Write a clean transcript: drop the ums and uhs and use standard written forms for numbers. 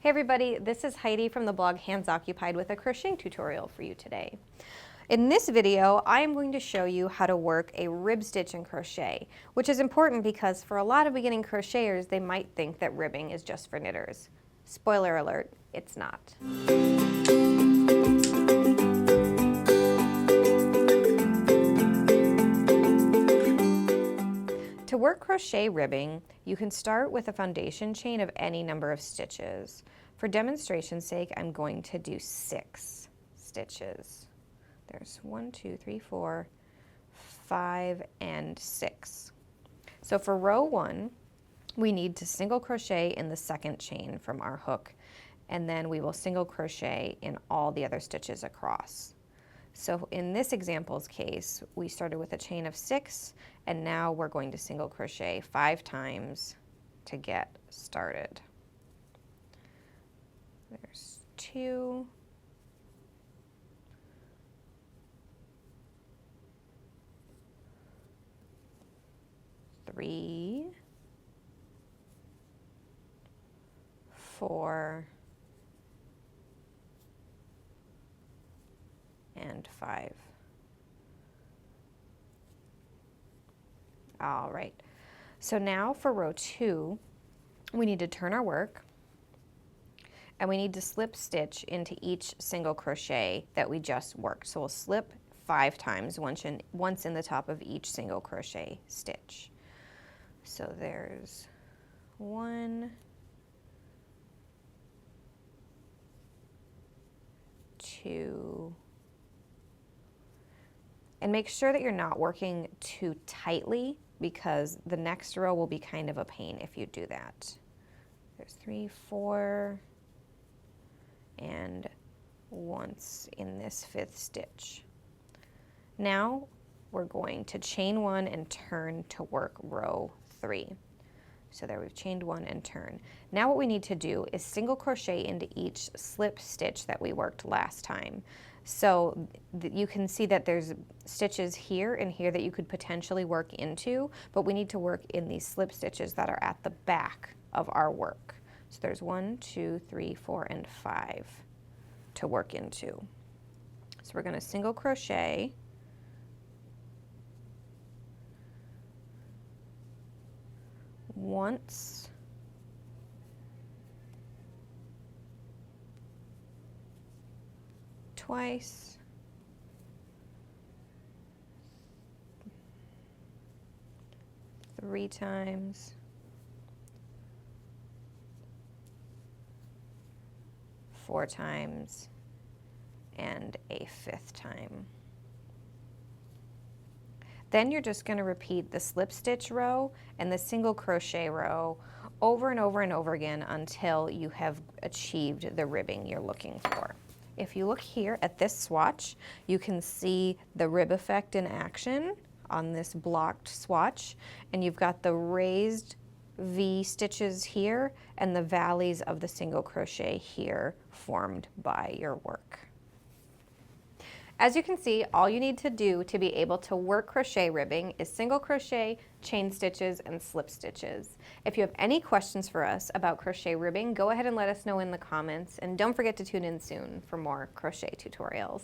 Hey everybody, this is Heidi from the blog Hands Occupied with a crocheting tutorial for you today. In this video, I am going to show you how to work a rib stitch in crochet, which is important because for a lot of beginning crocheters, they might think that ribbing is just for knitters. Spoiler alert, it's not. To work crochet ribbing, you can start with a foundation chain of any number of stitches. For demonstration's sake, I'm going to do 6 stitches. There's 1, 2, 3, 4, 5, and 6. So for row 1, we need to single crochet in the second chain from our hook, and then we will single crochet in all the other stitches across. So in this example's case, we started with a chain of 6, and now we're going to single crochet 5 times to get started. There's 2, 3, 4, and 5. All right, so now for row 2, we need to turn our work and we need to slip stitch into each single crochet that we just worked. So we'll slip 5 times, once in the top of each single crochet stitch. So there's 1, 2, and make sure that you're not working too tightly because the next row will be kind of a pain if you do that. There's 3, 4, and once in this 5th stitch. Now we're going to chain 1 and turn to work row 3. So there we've chained 1 and turn. Now what we need to do is single crochet into each slip stitch that we worked last time. So you can see that there's stitches here and here that you could potentially work into, but we need to work in these slip stitches that are at the back of our work. So there's 1, 2, 3, 4, and 5 to work into. So we're going to single crochet once, twice, 3 times, 4 times, and a 5th time. Then you're just going to repeat the slip stitch row and the single crochet row over and over and over again until you have achieved the ribbing you're looking for. If you look here at this swatch, you can see the rib effect in action on this blocked swatch, and you've got the raised V stitches here and the valleys of the single crochet here formed by your work. As you can see, all you need to do to be able to work crochet ribbing is single crochet, chain stitches, and slip stitches. If you have any questions for us about crochet ribbing, go ahead and let us know in the comments, and don't forget to tune in soon for more crochet tutorials.